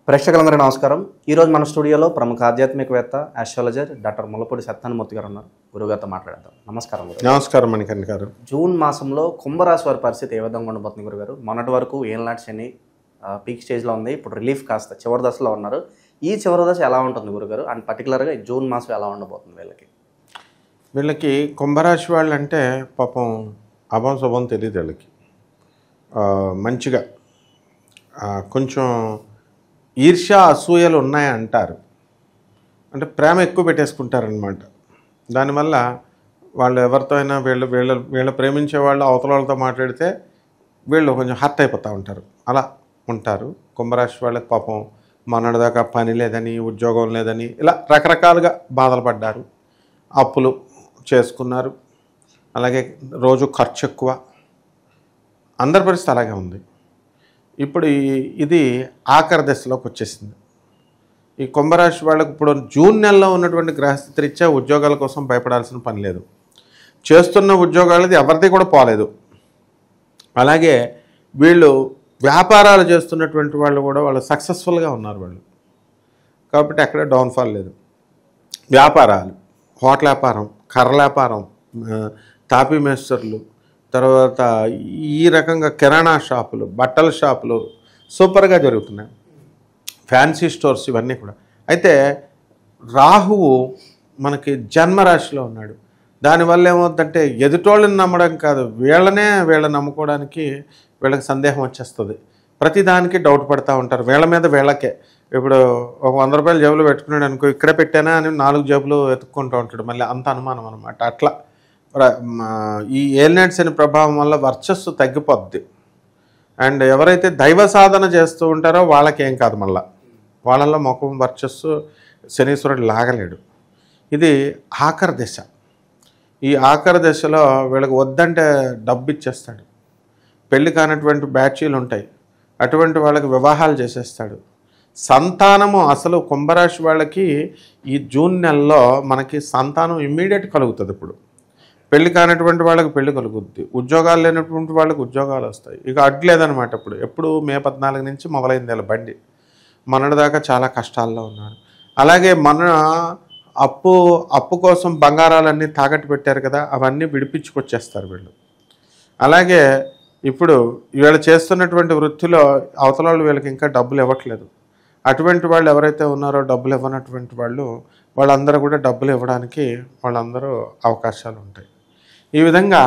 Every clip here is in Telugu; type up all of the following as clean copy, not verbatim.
ప్రేక్షకులందరికీ నమస్కారం. ఈరోజు మన స్టూడియోలో ప్రముఖ ఆధ్యాత్మికవేత్త ఆస్ట్రాలజర్ డాక్టర్ ముల్లపూడి సత్యానుమూర్తి గారు ఉన్నారు. గురుగారితో మాట్లాడదాం. నమస్కారం గురు. నమస్కారం మణికంఠ గారు. జూన్ మాసంలో కుంభరాశి వారి పరిస్థితి ఏ విధంగా ఉండబోతుంది గురుగారు? మొన్నటి వరకు ఏళ్ళనాటి శని పీక్ స్టేజ్లో ఉంది, ఇప్పుడు రిలీఫ్ కాస్త చివరి దశలో ఉన్నారు. ఈ చివరి దశ ఎలా ఉంటుంది గురుగారు? అండ్ పర్టికులర్గా జూన్ మాసం ఎలా ఉండబోతుంది వీళ్ళకి కుంభరాశి వాళ్ళు అంటే పాపం అభం శుభం తెలియదు. వీళ్ళకి మంచిగా కొంచెం ఈర్ష్య అసూయలు ఉన్నాయంటారు. అంటే ప్రేమ ఎక్కువ పెట్టేసుకుంటారనమాట. దానివల్ల వాళ్ళు ఎవరితో అయినా వీళ్ళు ప్రేమించే వాళ్ళు అవతల వాళ్ళతో మాట్లాడితే వీళ్ళు కొంచెం హర్ట్ అయిపోతూ ఉంటారు. అలా ఉంటారు కుంభరాశి వాళ్ళకి. పాపం మొన్నటిదాకా పని లేదని, ఉద్యోగం లేదని ఇలా రకరకాలుగా బాధలు పడ్డారు. అప్పులు చేసుకున్నారు. అలాగే రోజు ఖర్చు ఎక్కువ. అందరి పరిస్థితి అలాగే ఉంది. ఇప్పుడు ఇది ఆఖరి దశలోకి వచ్చేసింది. ఈ కుంభరాశి వాళ్ళకు ఇప్పుడు జూన్ నెలలో ఉన్నటువంటి గ్రహస్థితి రీత్యా ఉద్యోగాల కోసం భయపడాల్సిన పని లేదు. చేస్తున్న ఉద్యోగాలది ఎవరిది కూడా పోలేదు. అలాగే వీళ్ళు వ్యాపారాలు చేస్తున్నటువంటి వాళ్ళు సక్సెస్ఫుల్గా ఉన్నారు వాళ్ళు. కాబట్టి అక్కడ డౌన్ఫాల్ లేదు. వ్యాపారాలు, హోటల్ వ్యాపారం, కర్రల వ్యాపారం, తాపీ మేస్టర్లు, తర్వాత ఈ రకంగా కిరాణా షాపులు, బట్టల షాపులు సూపర్గా జరుగుతున్నాయి. ఫ్యాన్సీ స్టోర్స్ ఇవన్నీ కూడా. అయితే రాహువు మనకి జన్మరాశిలో ఉన్నాడు. దానివల్ల ఏమవుతుందంటే ఎదుటోళ్ళని నమ్మడం కాదు, వీళ్ళని నమ్ముకోవడానికి వీళ్ళకి సందేహం వచ్చేస్తుంది. ప్రతిదానికి డౌట్ పడుతూ ఉంటారు. వీళ్ళ మీద వీళ్ళకే. ఇప్పుడు ఒక 100 రూపాయలు జేబులో పెట్టుకున్నాడు అనుకో, ఇక్కడే పెట్టానా అని 4 జేబులు వెతుక్కుంటూ ఉంటాడు. మళ్ళీ అంత అనుమానం అనమాట. అట్లా ఈ ఏలినాటి శని ప్రభావం వల్ల వర్చస్సు తగ్గిపోద్ది. అండ్ ఎవరైతే దైవ సాధన చేస్తూ ఉంటారో వాళ్ళకేం కాదు. మళ్ళీ వాళ్ళల్లో ముఖం వర్చస్సు శనీశ్వరుడు లాగలేడు. ఇది ఆఖరి దశ. ఈ ఆఖరి దశలో వీళ్ళకి వద్దంటే డబ్బు ఇచ్చేస్తాడు. పెళ్లి కానటువంటి బ్యాచీలు ఉంటాయి, అటువంటి వాళ్ళకి వివాహాలు చేసేస్తాడు. సంతానము అసలు కుంభరాశి వాళ్ళకి ఈ జూన్ నెలలో మనకి సంతానం ఇమ్మీడియట్ కలుగుతుంది. ఇప్పుడు పెళ్లి కానటువంటి వాళ్ళకి పెళ్లి కలుగుద్ది. ఉద్యోగాలు లేనటువంటి వాళ్ళకి ఉద్యోగాలు వస్తాయి. ఇక అడ్లేదనమాట. ఎప్పుడు మే 14 నుంచి మొదలైంది వీళ్ళ బండి. మొన్నటిదాకా చాలా కష్టాల్లో ఉన్నారు. అలాగే మన అప్పు కోసం బంగారాలన్నీ తాకట్టు పెట్టారు కదా, అవన్నీ విడిపించుకొచ్చేస్తారు వీళ్ళు. అలాగే ఇప్పుడు వీళ్ళు చేస్తున్నటువంటి వృత్తిలో అవతల వాళ్ళు వీళ్ళకి ఇంకా డబ్బులు ఇవ్వట్లేదు. అటువంటి వాళ్ళు ఎవరైతే ఉన్నారో డబ్బులు ఇవ్వనటువంటి వాళ్ళందరూ కూడా డబ్బులు ఇవ్వడానికి వాళ్ళందరూ అవకాశాలు ఉంటాయి. ఈ విధంగా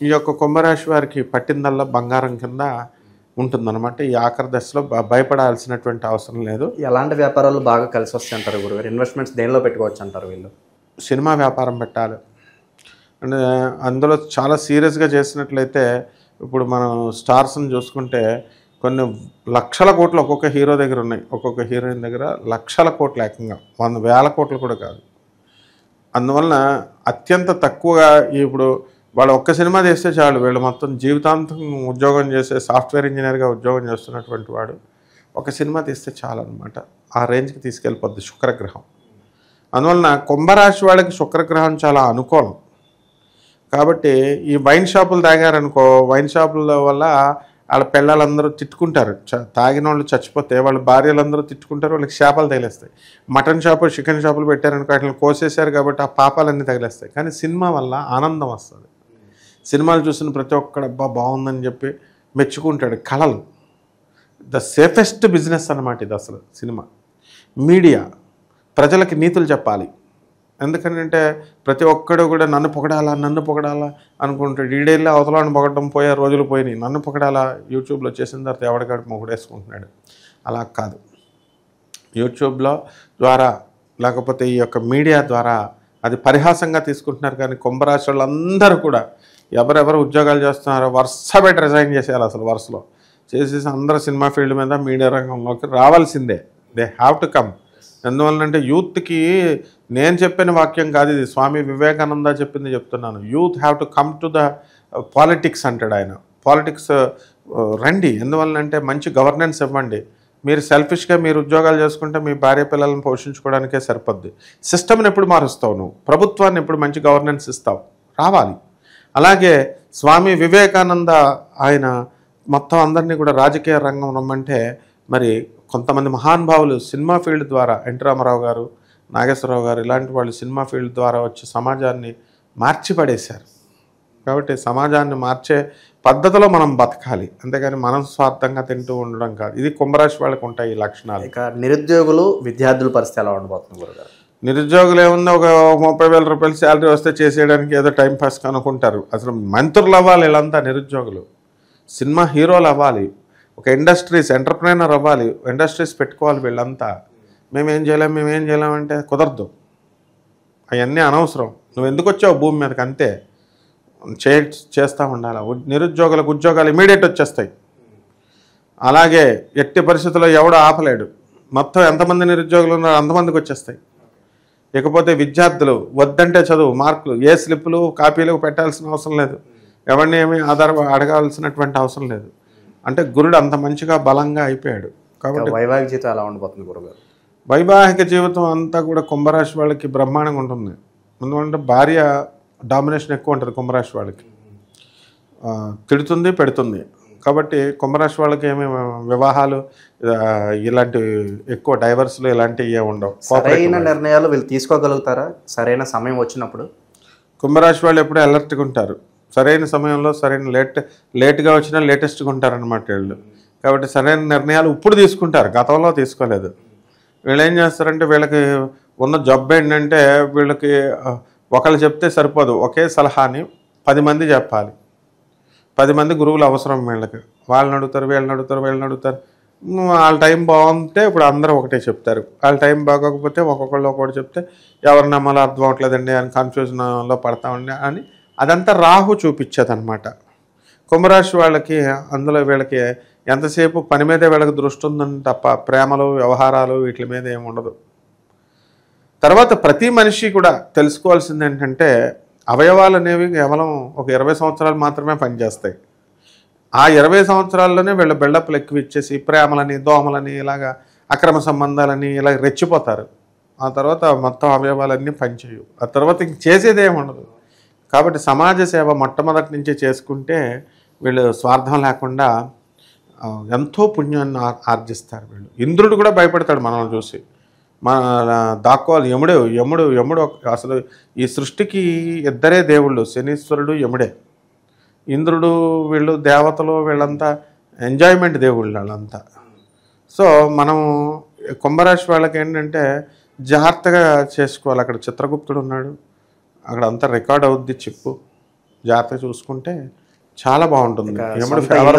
ఈ యొక్క కుంభరాశి వారికి పట్టిందల్లా బంగారం కింద ఉంటుందన్నమాట. ఈ ఆఖరి దశలో భయపడాల్సినటువంటి అవసరం లేదు. ఎలాంటి వ్యాపారాలు బాగా కలిసి వస్తాయి అంటారు గురుగారు? ఇన్వెస్ట్మెంట్స్ దేనిలో పెట్టుకోవచ్చు అంటారు వీళ్ళు? సినిమా వ్యాపారం పెట్టాలి. అంటే అందులో చాలా సీరియస్గా చేసినట్లయితే ఇప్పుడు మనం స్టార్స్ని చూసుకుంటే కొన్ని లక్షల కోట్లు ఒక్కొక్క హీరో దగ్గర ఉన్నాయి. ఒక్కొక్క హీరోయిన్ దగ్గర లక్షల కోట్లు, ఏకంగా 100,000 కోట్లు కూడా కాదు. అందువలన అత్యంత తక్కువగా ఇప్పుడు వాళ్ళు ఒక్క సినిమా తీస్తే చాలు, వీళ్ళు మొత్తం జీవితాంతం ఉద్యోగం చేసే సాఫ్ట్వేర్ ఇంజనీర్గా ఉద్యోగం చేస్తున్నటువంటి వాడు ఒక సినిమా తీస్తే చాలు అనమాట. ఆ రేంజ్కి తీసుకెళ్ళిపోద్ది శుక్రగ్రహం. అందువలన కుంభరాశి వాళ్ళకి శుక్రగ్రహం చాలా అనుకూలం. కాబట్టి ఈ వైన్ షాపులు తాగారనుకో, వైన్ షాపుల వల్ల వాళ్ళ పిల్లలందరూ తిట్టుకుంటారు. తాగిన వాళ్ళు చచ్చిపోతే వాళ్ళ భార్యలందరూ తిట్టుకుంటారు, వాళ్ళకి శాపాలు తగిలేస్తాయి. మటన్ షాపు, చికెన్ షాపులు పెట్టారనుకో, వాటిని కోసేశారు కాబట్టి ఆ పాపాలన్నీ తగిలేస్తాయి. కానీ సినిమా వల్ల ఆనందం వస్తుంది. సినిమాలు చూసిన ప్రతి ఒక్కడు అబ్బా బాగుందని చెప్పి మెచ్చుకుంటాడు. కళలు ద సేఫెస్ట్ బిజినెస్ అన్నమాట ఇది. అసలు సినిమా మీడియా ప్రజలకి నీతులు చెప్పాలి. ఎందుకంటే ప్రతి ఒక్కడు కూడా నన్ను పొగడాలా అనుకుంటాడు. ఈడేళ్ళి అవతలని పొగడడం పోయే రోజులు పోయినాయి. నన్ను పొగడాలా యూట్యూబ్లో చేసిన తర్వాత ఎవడికాడు మొగడేసుకుంటున్నాడు. అలా కాదు. యూట్యూబ్లో ద్వారా లేకపోతే ఈ యొక్క మీడియా ద్వారా అది పరిహాసంగా తీసుకుంటున్నారు. కానీ కుంభరాశి వాళ్ళందరూ కూడా ఎవరెవరు ఉద్యోగాలు చేస్తున్నారో వరుస పెట్టి రిజైన్ చేసేయాలి. అసలు వరుసలో చేసేసి అందరూ సినిమా ఫీల్డ్ మీద, మీడియా రంగంలోకి రావాల్సిందే. They have to come. ఎందువల్లంటే యూత్కి నేను చెప్పిన వాక్యం కాదు ఇది, స్వామి వివేకానంద చెప్పింది చెప్తున్నాను. Youth have to come to the politics అంటాడు ఆయన. పాలిటిక్స్ రండి. ఎందువల్లంటే మంచి గవర్నెన్స్ ఇవ్వండి. మీరు సెల్ఫిష్గా మీరు ఉద్యోగాలు చేసుకుంటే మీ భార్య పిల్లలను పోషించుకోవడానికే సరిపోద్ది. సిస్టమ్ని ఎప్పుడు మారుస్తావు నువ్వు? ప్రభుత్వాన్ని ఎప్పుడు మంచి గవర్నెన్స్ ఇస్తావు? రావాలి. అలాగే స్వామి వివేకానంద ఆయన మొత్తం అందరినీ కూడా రాజకీయ రంగం రమ్మంటే మరి కొంతమంది మహానుభావులు సినిమా ఫీల్డ్ ద్వారా ఎన్టీ రామారావు గారు, నాగేశ్వరరావు గారు ఇలాంటి వాళ్ళు సినిమా ఫీల్డ్ ద్వారా వచ్చి సమాజాన్ని మార్చిపడేశారు. కాబట్టి సమాజాన్ని మార్చే పద్ధతిలో మనం బతకాలి, అంతేగాని మనం స్వార్థంగా తింటూ ఉండడం కాదు. ఇది కుంభరాశి వాళ్ళకి ఉంటాయి ఈ లక్షణాలు. ఇక నిరుద్యోగులు విద్యార్థుల పరిస్థితి ఎలా ఉండబోతుంది గురుగారు? నిరుద్యోగులు ఏముంది, ఒక 30,000 రూపాయలు శాలరీ వస్తే చేసేయడానికి ఏదో టైం పాస్ అనుకుంటారు. అసలు మంత్రులు అవ్వాలి వీళ్ళంతా నిరుద్యోగులు, సినిమా హీరోలు అవ్వాలి, ఒక ఇండస్ట్రీస్ ఎంటర్ప్రైనర్ అవ్వాలి, ఇండస్ట్రీస్ పెట్టుకోవాలి. వీళ్ళంతా మేమేం చేయలేమంటే కుదరదు. అవన్నీ అనవసరం. నువ్వు ఎందుకు వచ్చావు భూమి మీదకి, అంతే చేస్తూ ఉండాలి. నిరుద్యోగులకు ఉద్యోగాలు ఇమీడియట్ వచ్చేస్తాయి. అలాగే ఎట్టి పరిస్థితుల్లో ఎవడో ఆపలేడు. మొత్తం ఎంతమంది నిరుద్యోగులు ఉన్నారో అంతమందికి వచ్చేస్తాయి. ఇకపోతే విద్యార్థులు వద్దంటే చదువు, మార్కులు, ఏ స్లిప్పులు కాపీలు పెట్టాల్సిన అవసరం లేదు, ఎవరిని ఏమీ అడగాల్సినటువంటి అవసరం లేదు. అంటే గురుడు అంత మంచిగా బలంగా అయిపోయాడు. కాబట్టి వైవాహిక జీవితం ఎలా ఉండబోతుంది గురుగారు? వైవాహిక జీవితం అంతా కూడా కుంభరాశి వాళ్ళకి బ్రహ్మాండంగా ఉంటుంది. ఎందుకంటే భార్య డామినేషన్ ఎక్కువ ఉంటుంది కుంభరాశి వాళ్ళకి, తిడుతుంది పెడుతుంది. కాబట్టి కుంభరాశి వాళ్ళకి ఏమి వివాహాలు ఇలాంటివి ఎక్కువ డైవర్స్లు ఇలాంటివి ఏ ఉండవు. సరైన నిర్ణయాలు వీళ్ళు తీసుకోగలుగుతారా సరైన సమయం వచ్చినప్పుడు? కుంభరాశి వాళ్ళు ఎప్పుడూ అలర్ట్గా ఉంటారు. సరైన సమయంలో సరైన లేట్గా వచ్చినా లేటెస్ట్గా ఉంటారనమాట వీళ్ళు. కాబట్టి సరైన నిర్ణయాలు ఇప్పుడు తీసుకుంటారు, గతంలో తీసుకోలేదు. వీళ్ళు ఏం చేస్తారంటే, వీళ్ళకి ఉన్న జబ్బు ఏంటంటే వీళ్ళకి ఒకళ్ళు చెప్తే సరిపోదు, ఒకే సలహాని 10 మంది చెప్పాలి. 10 మంది గురువులు అవసరం వీళ్ళకి. వీళ్ళని అడుగుతారు. వాళ్ళ టైం బాగుంటే ఇప్పుడు అందరూ ఒకటే చెప్తారు, వాళ్ళ టైం బాగోకపోతే ఒక్కొక్కళ్ళు ఒక్కొక్కటి చెప్తే ఎవరు నమ్మాలో అర్థం అవ్వట్లేదండి అని కన్ఫ్యూజన్లో పడతామండి అని అదంతా రాహు చూపించేది అనమాట. కుంభరాశి వాళ్ళకి అందులో వీళ్ళకి ఎంతసేపు పని మీదే వీళ్ళకి దృష్టి ఉందని తప్ప ప్రేమలు వ్యవహారాలు వీటి మీద ఏమి ఉండదు. తర్వాత ప్రతి మనిషి కూడా తెలుసుకోవాల్సింది ఏంటంటే, అవయవాలు అనేవి కేవలం ఒక 20 సంవత్సరాలు మాత్రమే పనిచేస్తాయి. ఆ 20 సంవత్సరాల్లోనే వీళ్ళ బిల్డప్లు ఎక్కువ ఇచ్చేసి ప్రేమలని దోమలని ఇలాగా అక్రమ సంబంధాలని ఇలా రెచ్చిపోతారు. ఆ తర్వాత మొత్తం అవయవాలన్నీ పనిచేయవు. ఆ తర్వాత ఇంక చేసేది ఏమి ఉండదు. కాబట్టి సమాజ సేవ మొట్టమొదటి నుంచి చేసుకుంటే వీళ్ళు స్వార్థం లేకుండా ఎంతో పుణ్యాన్ని ఆర్జిస్తారు వీళ్ళు. ఇంద్రుడు కూడా భయపడతాడు మనల్ని చూసి. మన దాక్కోవాలి యముడు అసలు ఈ సృష్టికి ఇద్దరే దేవుళ్ళు, శనీశ్వరుడు యముడే. ఇంద్రుడు వీళ్ళు దేవతలు, వీళ్ళంతా ఎంజాయ్మెంట్ దేవుళ్ళు వాళ్ళంతా. సో మనం కుంభరాశి వాళ్ళకి ఏంటంటే జాగ్రత్తగా చేసుకోవాలి. అక్కడ చిత్రగుప్తుడు ఉన్నాడు, అక్కడ అంతా రికార్డ్ అవుద్ది చిప్పు, జాగ్రత్తగా చూసుకుంటే చాలా బాగుంటుంది.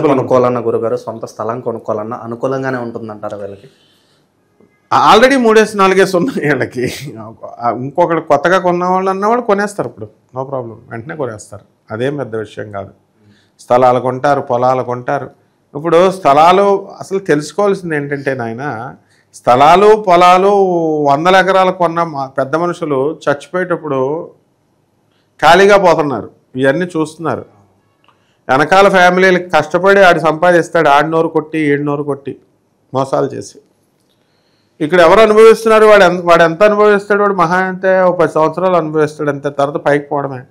కొనుక్కోవాలన్నా గురుగారు, సొంత స్థలం కొనుక్కోవాలన్నా అనుకూలంగానే ఉంటుందంటారా వీళ్ళకి? ఆల్రెడీ 3-4 ఉన్నాయి వీళ్ళకి. ఇంకొకటి కొత్తగా కొన్న వాళ్ళు అన్నవాళ్ళు కొనేస్తారు, ఇప్పుడు నో ప్రాబ్లం, వెంటనే కొనేస్తారు. అదేం పెద్ద విషయం కాదు. స్థలాలు కొంటారు, పొలాలు కొంటారు. ఇప్పుడు స్థలాలు అసలు తెలుసుకోవాల్సింది ఏంటంటే నాయన, స్థలాలు పొలాలు 100 ఎకరాలు కొన్న పెద్ద మనుషులు చచ్చిపోయేటప్పుడు ఖాళీగా పోతున్నారు. ఇవన్నీ చూస్తున్నారు. వెనకాల ఫ్యామిలీలకి కష్టపడి ఆడు సంపాదిస్తాడు, ఆడి నోరు కొట్టి ఏడు నోరు కొట్టి మోసాలు చేసి. ఇక్కడ ఎవరు అనుభవిస్తున్నారు? వాడు ఎంత అనుభవిస్తాడు? వాడు మహా అంటే 10 సంవత్సరాలు అనుభవిస్తాడు అంతే, తర్వాత పైకి పోవడమే.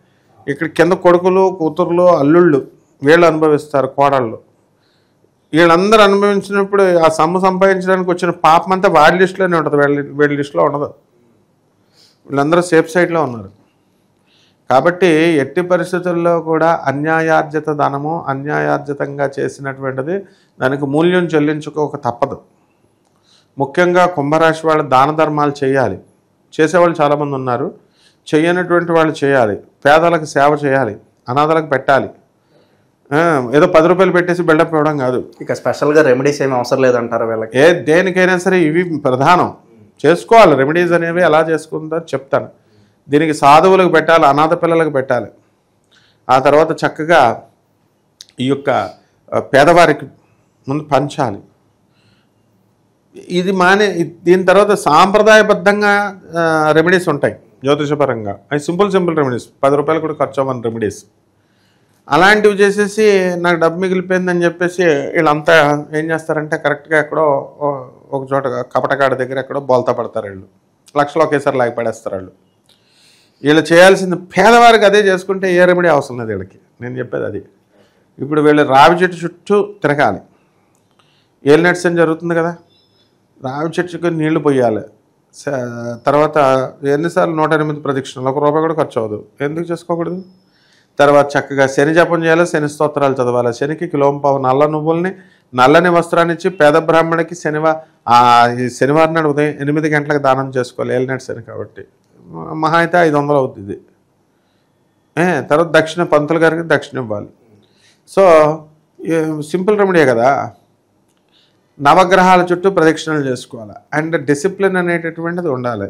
ఇక్కడ కింద కొడుకులు కూతుర్లు అల్లుళ్ళు వీళ్ళు అనుభవిస్తారు, కోడళ్ళు. వీళ్ళందరూ అనుభవించినప్పుడు ఆ సొమ్ము సంపాదించడానికి వచ్చిన పాపం అంతా వాడి లిస్టులోనే ఉంటుంది, వీళ్ళ లిస్టులో ఉండదు. వీళ్ళందరూ సేఫ్ సైడ్లో ఉన్నారు. కాబట్టి ఎట్టి పరిస్థితుల్లో కూడా అన్యాయార్జిత ధనము అన్యాయార్జితంగా చేసినటువంటిది దానికి మూల్యం చెల్లించుకోక తప్పదు. ముఖ్యంగా కుంభరాశి వాళ్ళు దాన ధర్మాలు చేయాలి. చేసేవాళ్ళు చాలామంది ఉన్నారు, చేయనటువంటి వాళ్ళు చేయాలి. పేదలకు సేవ చేయాలి, అనాథలకు పెట్టాలి. ఏదో 10 రూపాయలు పెట్టేసి బిల్డప్ ఇవ్వడం కాదు. ఇక స్పెషల్గా రెమెడీస్ ఏమి అవసరం లేదంటారు వీళ్ళకి? దేనికైనా సరే ఇవి ప్రధానం. చేసుకోవాలి. రెమెడీస్ అనేవి ఎలా చేసుకుంటారో చెప్తాను. దీనికి సాధువులకు పెట్టాలి, అనాథ పిల్లలకు పెట్టాలి. ఆ తర్వాత చక్కగా ఈ యొక్క పేదవారికి ముందు పంచాలి. ఇది దీని తర్వాత సాంప్రదాయబద్ధంగా రెమెడీస్ ఉంటాయి జ్యోతిషపరంగా. అవి సింపుల్ రెమెడీస్, 10 రూపాయలు కూడా ఖర్చు అవ్వని రెమెడీస్. అలాంటివి చేసేసి నాకు డబ్బు మిగిలిపోయిందని చెప్పేసి వీళ్ళంతా ఏం చేస్తారంటే కరెక్ట్గా ఎక్కడో ఒక చోట కపటకాడ దగ్గర ఎక్కడో బోల్తా పడతారు. వీళ్ళు లక్షలు ఒకేసారి లాగి పడేస్తారు. వీళ్ళు చేయాల్సింది పేదవారికి అదే చేసుకుంటే ఏ రెమెడీ అవసరం లేదు వీళ్ళకి. నేను చెప్పేది అది. ఇప్పుడు వీళ్ళు రావి చెట్టు చుట్టూ తిరగాలి. ఏలినట్స్ అని జరుగుతుంది కదా, రావి చెట్టుకి నీళ్లు పోయాలి. తర్వాత ఎన్నిసార్లు 108 ప్రదక్షిణలు, ₹1 కూడా ఖర్చు అవ్వదు, ఎందుకు చేసుకోకూడదు? తర్వాత చక్కగా శని జపం చేయాలి, శని స్తోత్రాలు చదవాలి. శనికి కిలోంపావు నల్ల నువ్వుల్ని నల్లని వస్త్రాన్ని ఇచ్చి పేద బ్రాహ్మణికి ఈ శనివారం నాడు ఉదయం 8 గంటలకు దానం చేసుకోవాలి, ఏలినాడు శని కాబట్టి. మహా అయితే 500 అవుతుంది. తర్వాత దక్షిణ పంతులు గారికి దక్షిణ ఇవ్వాలి. సో సింపుల్ రెమెడీ కదా. నవగ్రహాల చుట్టూ ప్రదక్షిణలు చేసుకోవాలి. అండ్ డిసిప్లిన్ అనేటటువంటిది ఉండాలి.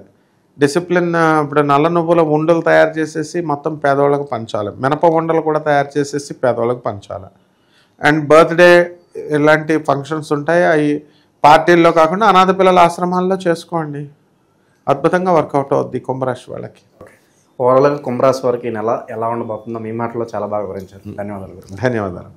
డిసిప్లిన్ ఇప్పుడు నల్ల నువ్వుల ఉండలు తయారు చేసేసి మొత్తం పేదవాళ్ళకు పంచాలి. మినప ఉండలు కూడా తయారు చేసేసి పేదవాళ్ళకు పంచాలి. అండ్ బర్త్డే ఇలాంటి ఫంక్షన్స్ ఉంటాయి, అవి పార్టీల్లో కాకుండా అనాథ పిల్లల ఆశ్రమాల్లో చేసుకోండి. అద్భుతంగా వర్కౌట్ అవుద్ది కుంభరాశి వాళ్ళకి. ఓవరాల్గా కుంభరాశి వారికి ఈ నెల ఎలా ఉండబోతుందో మీ మాటలో చాలా బాగా వివరించారు. ధన్యవాదాలు. ధన్యవాదాలు.